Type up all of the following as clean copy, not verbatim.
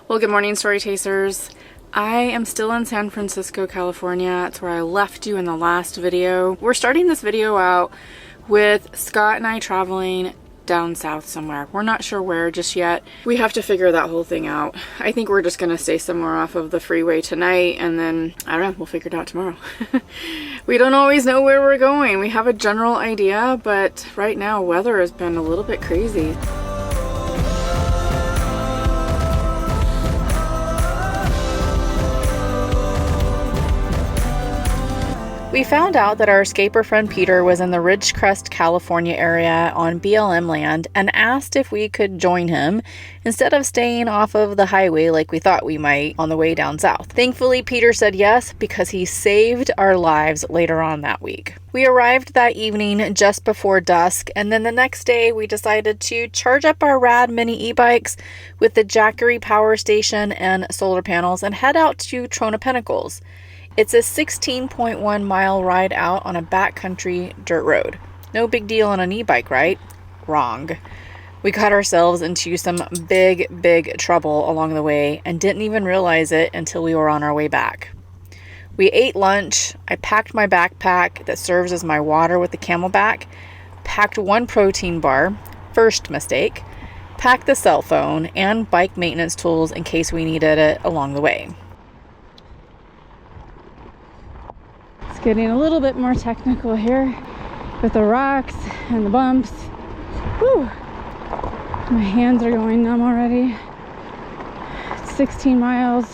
Well, good morning, Story Chasers. I am still in San Francisco, California. It's where I left you in the last video. We're starting this video out with Scott and I traveling down south somewhere. We're not sure where just yet. We have to figure that whole thing out. I think we're just gonna stay somewhere off of the freeway tonight, and then, I don't know, we'll figure it out tomorrow. We don't always know where we're going. We have a general idea, but right now weather has been a little bit crazy. We found out that our escaper friend Peter was in the Ridgecrest, California area on BLM land and asked if we could join him instead of staying off of the highway like we thought we might on the way down south. Thankfully, Peter said yes because he saved our lives later on that week. We arrived that evening just before dusk, and then the next day we decided to charge up our rad mini e-bikes with the Jackery power station and solar panels and head out to Trona Pinnacles. It's a 16.1 mile ride out on a backcountry dirt road. No big deal on an e-bike, right? Wrong. We got ourselves into some big trouble along the way and didn't even realize it until we were on our way back. We ate lunch. I packed my backpack that serves as my water with the Camelback, packed one protein bar, first mistake, packed the cell phone and bike maintenance tools in case we needed it along the way. It's getting a little bit more technical here with the rocks and the bumps. Whew. My hands are going numb already. It's 16 miles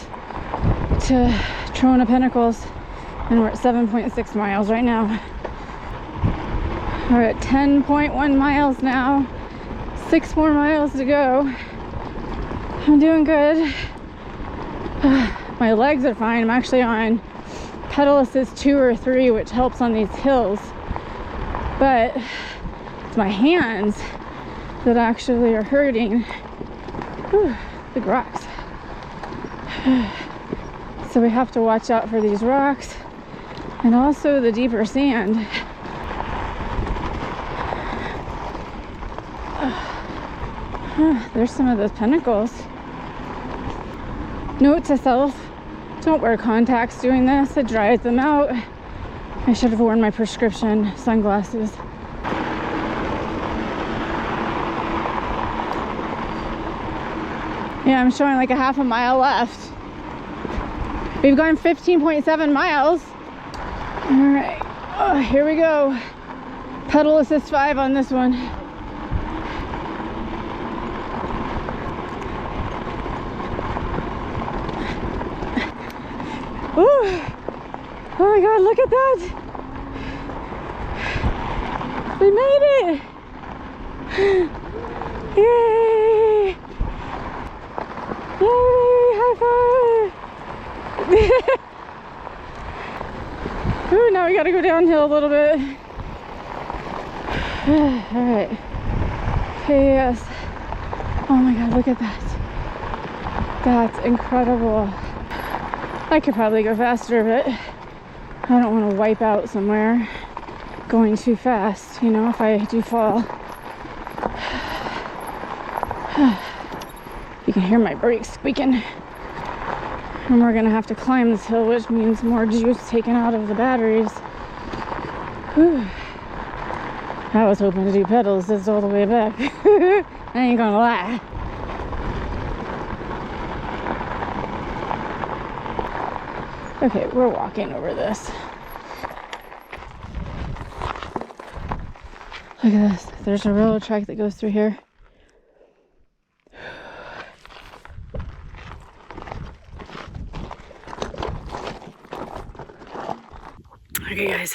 to Trona Pinnacles, and we're at 7.6 miles right now. We're at 10.1 miles now. 6 more miles to go. I'm doing good. My legs are fine. I'm actually on pedal assist 2 or 3, which helps on these hills, but it's my hands that actually are hurting. Whew, big rocks. So we have to watch out for these rocks and also the deeper sand. There's some of those pinnacles. Note to self: don't wear contacts doing this, it dries them out. I should have worn my prescription sunglasses. Yeah, I'm showing like a half a mile left. We've gone 15.7 miles. All right, oh, here we go. Pedal assist 5 on this one. Ooh. Oh my god, look at that! We made it! Yay! Yay! High five! Ooh, now we gotta go downhill a little bit. Alright. Okay, yes. Oh my god, look at that. That's incredible. I could probably go faster, but I don't want to wipe out somewhere going too fast, you know, if I do fall. You can hear my brakes squeaking. And we're going to have to climb this hill, which means more juice taken out of the batteries. Whew. I was hoping to do pedal assist all the way back. I ain't gonna lie. Okay, we're walking over this. Look at this. There's a railroad track that goes through here. Okay, guys.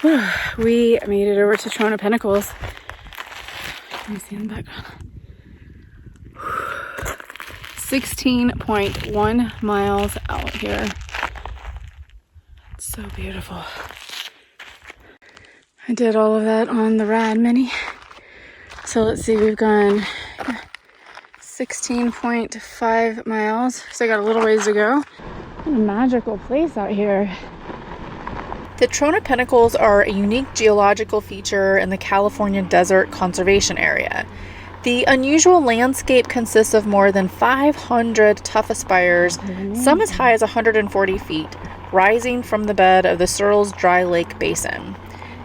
Whew. We made it over to Trona Pinnacles. Let me see in the background. 16.1 miles out here. It's so beautiful. I did all of that on the Rad Mini. So let's see, we've gone 16.5 miles. So I got a little ways to go. What a magical place out here. The Trona Pinnacles are a unique geological feature in the California Desert Conservation Area. The unusual landscape consists of more than 500 tufa spires, some as high as 140 feet, rising from the bed of the Searles Dry Lake Basin.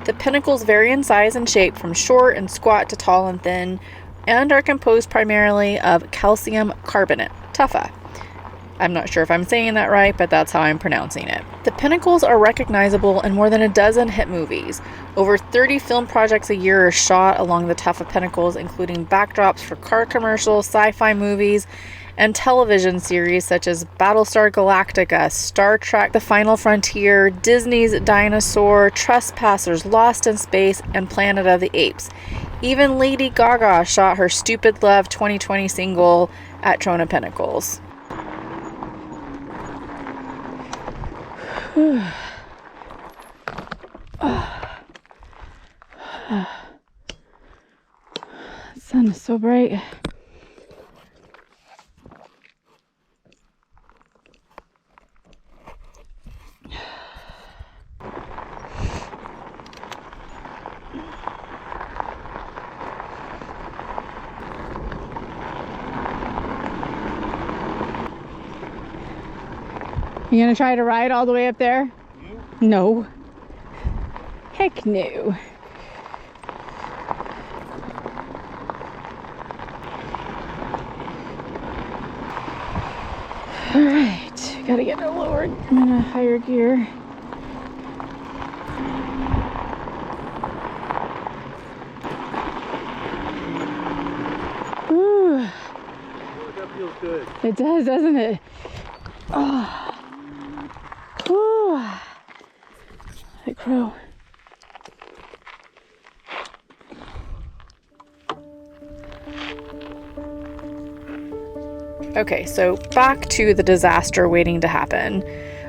The pinnacles vary in size and shape from short and squat to tall and thin, and are composed primarily of calcium carbonate, tufa. I'm not sure if I'm saying that right, but that's how I'm pronouncing it. The pinnacles are recognizable in more than a dozen hit movies. Over 30 film projects a year are shot along the tufa pinnacles, including backdrops for car commercials, sci-fi movies, and television series such as Battlestar Galactica, Star Trek: The Final Frontier, Disney's Dinosaur, Trespassers, Lost in Space, and Planet of the Apes. Even Lady Gaga shot her Stupid Love 2020 single at Trona Pinnacles. The sun is so bright. You gonna try to ride all the way up there? No. Heck no. Alright, gotta get it lowered. I'm in a higher gear. Ooh. Oh, that feels good. It does, doesn't it? Oh. Ooh. That crow. Okay, so back to the disaster waiting to happen.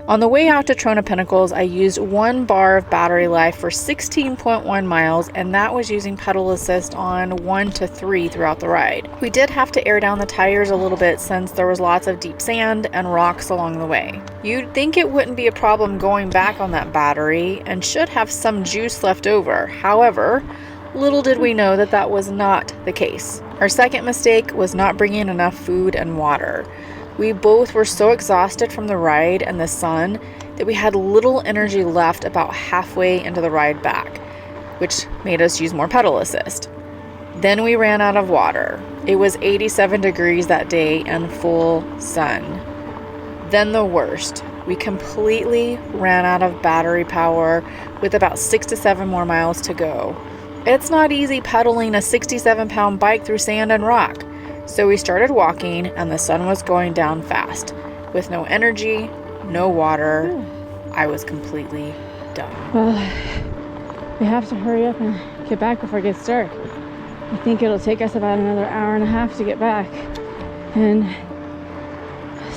On the way out to Trona Pinnacles, I used 1 bar of battery life for 16.1 miles, and that was using pedal assist on 1 to 3 throughout the ride. We did have to air down the tires a little bit since there was lots of deep sand and rocks along the way. You'd think it wouldn't be a problem going back on that battery and should have some juice left over. However, little did we know that that was not the case. Our second mistake was not bringing enough food and water. We both were so exhausted from the ride and the sun that we had little energy left about halfway into the ride back, which made us use more pedal assist. Then we ran out of water. It was 87 degrees that day and full sun. Then the worst. We completely ran out of battery power with about 6 to 7 more miles to go. It's not easy pedaling a 67-pound bike through sand and rock. So we started walking, and the sun was going down fast. With no energy, no water, I was completely done. Well, we have to hurry up and get back before it gets dark. I think it'll take us about another hour and a half to get back. And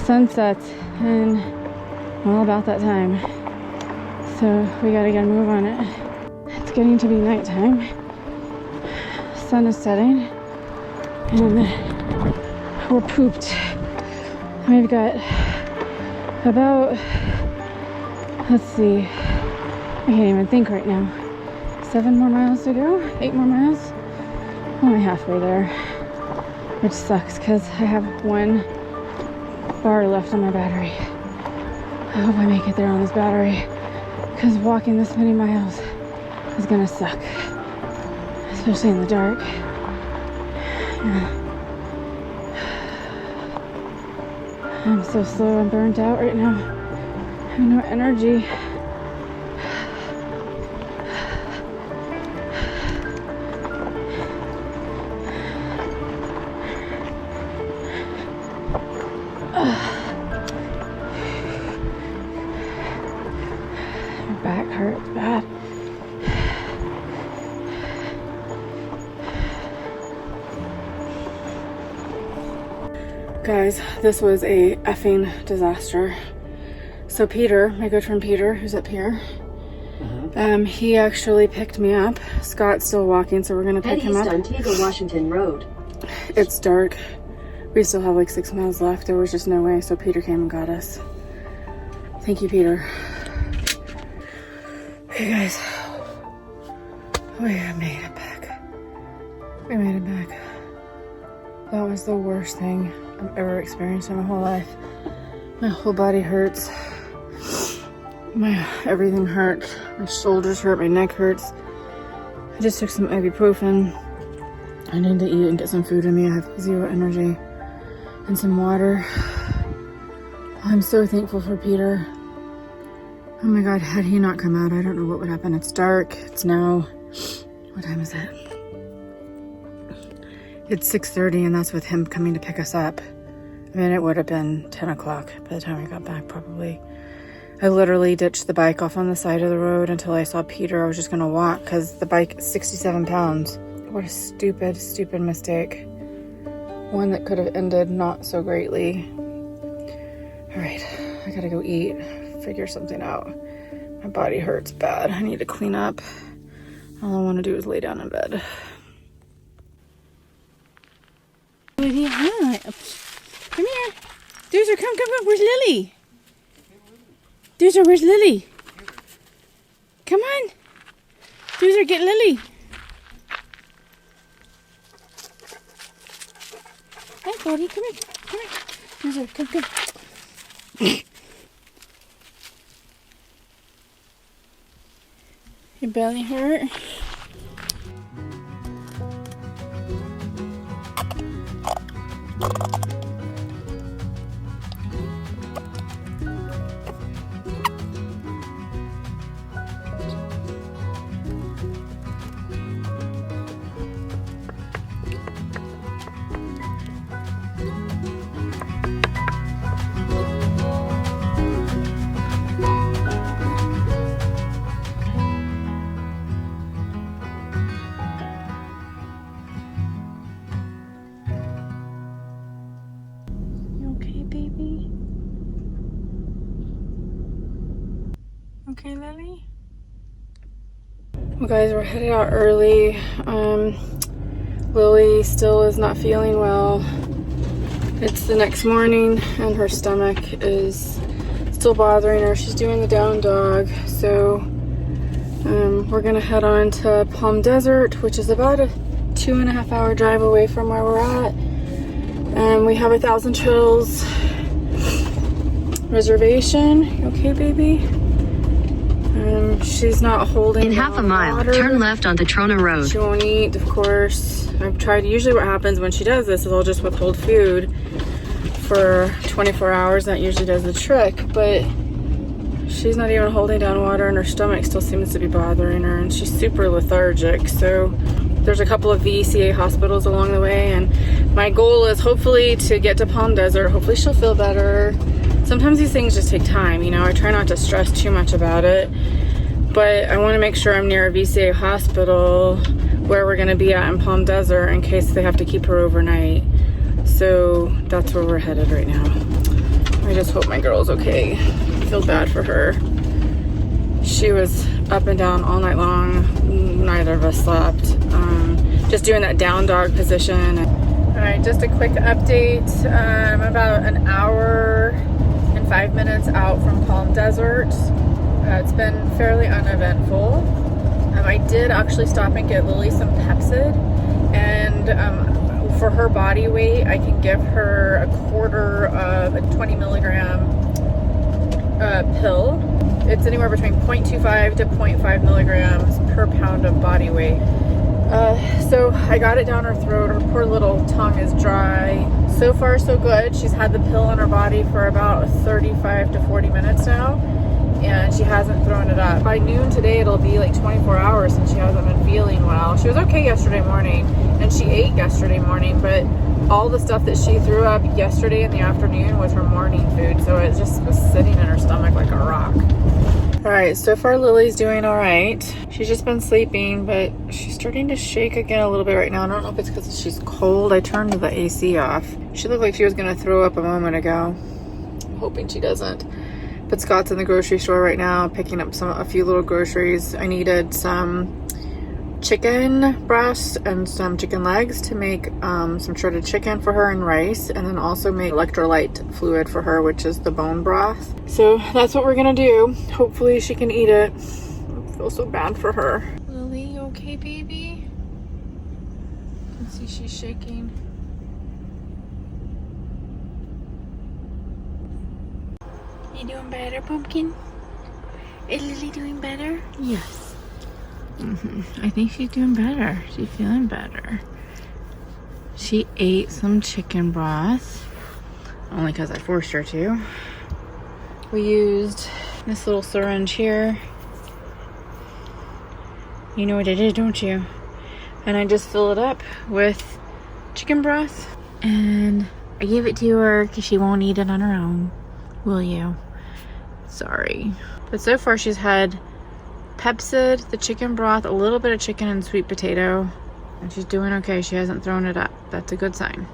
sunsets in, well, about that time. So we gotta get a move on it. It's getting to be nighttime. Sun is setting. And we're pooped. We've got about, let's see, I can't even think right now. 7 more miles to go? 8 more miles? Only halfway there, which sucks because I have 1 bar left on my battery. I hope I make it there on this battery because walking this many miles is gonna suck, especially in the dark. I'm so slow and burnt out right now. I have no energy. My back hurts bad. Guys, this was a effing disaster. So Peter, my good friend Peter, who's up here, he actually picked me up. Scott's still walking, so we're gonna pick him up. Antigua, Washington Road. It's dark. We still have like 6 miles left. There was just no way, so Peter came and got us. Thank you, Peter. Okay, guys. We have made it back. We made it back. That was the worst thing I've ever experienced in my whole life. My whole body hurts. Everything hurts. My shoulders hurt, my neck hurts. I just took some ibuprofen. I need to eat and get some food in me. I have zero energy. And some water. I'm so thankful for Peter. Oh my God, had he not come out, I don't know what would happen. It's dark. It's now, what time is it? It's 6:30, and that's with him coming to pick us up. I mean, it would have been 10 o'clock by the time we got back, probably. I literally ditched the bike off on the side of the road until I saw Peter. I was just gonna walk because the bike is 67 pounds. What a stupid, stupid mistake. One that could have ended not so greatly. All right, I gotta go eat, figure something out. My body hurts bad. I need to clean up. All I wanna do is lay down in bed. Hi. Come here. Doozer, come. Where's Lily? Doozer, where's Lily? Come on. Doozer, get Lily. Hi, buddy. Come here. Doozer, come. Your belly hurt? Okay, Lily? Well, guys, we're headed out early. Lily still is not feeling well. It's the next morning, and her stomach is still bothering her. She's doing the down dog, so we're gonna head on to Palm Desert, which is about a 2.5 hour drive away from where we're at. We have a Thousand Trails reservation. You okay, baby? She's not holding. In half a mile, water. Turn left onto Trona Road. She won't eat, of course. I've tried. Usually what happens when she does this is I'll just withhold food for 24 hours. That usually does the trick, but she's not even holding down water, and her stomach still seems to be bothering her, and she's super lethargic. So there's a couple of VECA hospitals along the way, and my goal is hopefully to get to Palm Desert. Hopefully she'll feel better. Sometimes these things just take time, you know. I try not to stress too much about it, but I want to make sure I'm near a VCA hospital where we're going to be at in Palm Desert in case they have to keep her overnight. So that's where we're headed right now. I just hope my girl's okay. I feel bad for her. She was up and down all night long. Neither of us slept. Just doing that down dog position. All right, just a quick update. I'm about an hour and 5 minutes out from Palm Desert. It's been fairly uneventful. I did actually stop and get Lily some Pepcid, and for her body weight, I can give her a quarter of a 20 milligram pill. It's anywhere between 0.25 to 0.5 milligrams per pound of body weight. So I got it down her throat. Her poor little tongue is dry. So far, so good. She's had the pill in her body for about 35 to 40 minutes now, and she hasn't thrown it up. By noon today, it'll be like 24 hours since she hasn't been feeling well. She was okay yesterday morning, and she ate yesterday morning, but all the stuff that she threw up yesterday in the afternoon was her morning food, so it just was sitting in her stomach like a rock. All right, so far Lily's doing all right. She's just been sleeping, but she's starting to shake again a little bit right now. I don't know if it's because she's cold. I turned the AC off. She looked like she was gonna throw up a moment ago. I'm hoping she doesn't. But Scott's in the grocery store right now picking up a few little groceries. I needed some chicken breast and some chicken legs to make some shredded chicken for her and rice, and then also make electrolyte fluid for her, which is the bone broth. So that's what we're gonna do. Hopefully she can eat it. I feel so bad for her. Lily, you okay, baby? You can see she's shaking. You doing better, Pumpkin? Is Lily doing better? Yes. I think she's doing better. She's feeling better. She ate some chicken broth. Only because I forced her to. We used this little syringe here. You know what it is, don't you? And I just fill it up with chicken broth. And I gave it to her because she won't eat it on her own. Will you? Sorry. But so far she's had Pepsid, the chicken broth, a little bit of chicken and sweet potato. And she's doing okay. She hasn't thrown it up. That's a good sign.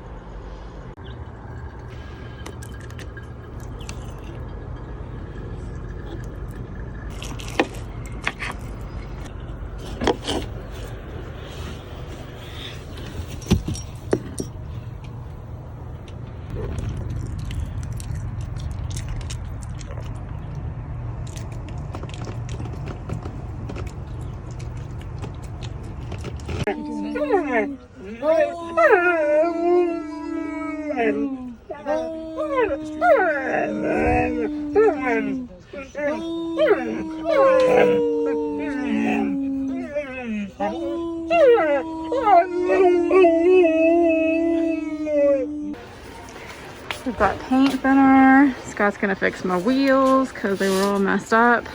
We've got paint thinner. Scott's gonna fix my wheels because they were all messed up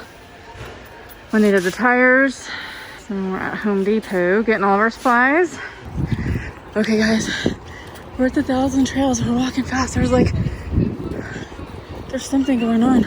when they did the tires. So we're at Home Depot getting all of our supplies. Okay guys, we're at the Thousand Trails. We're walking fast. There's something going on.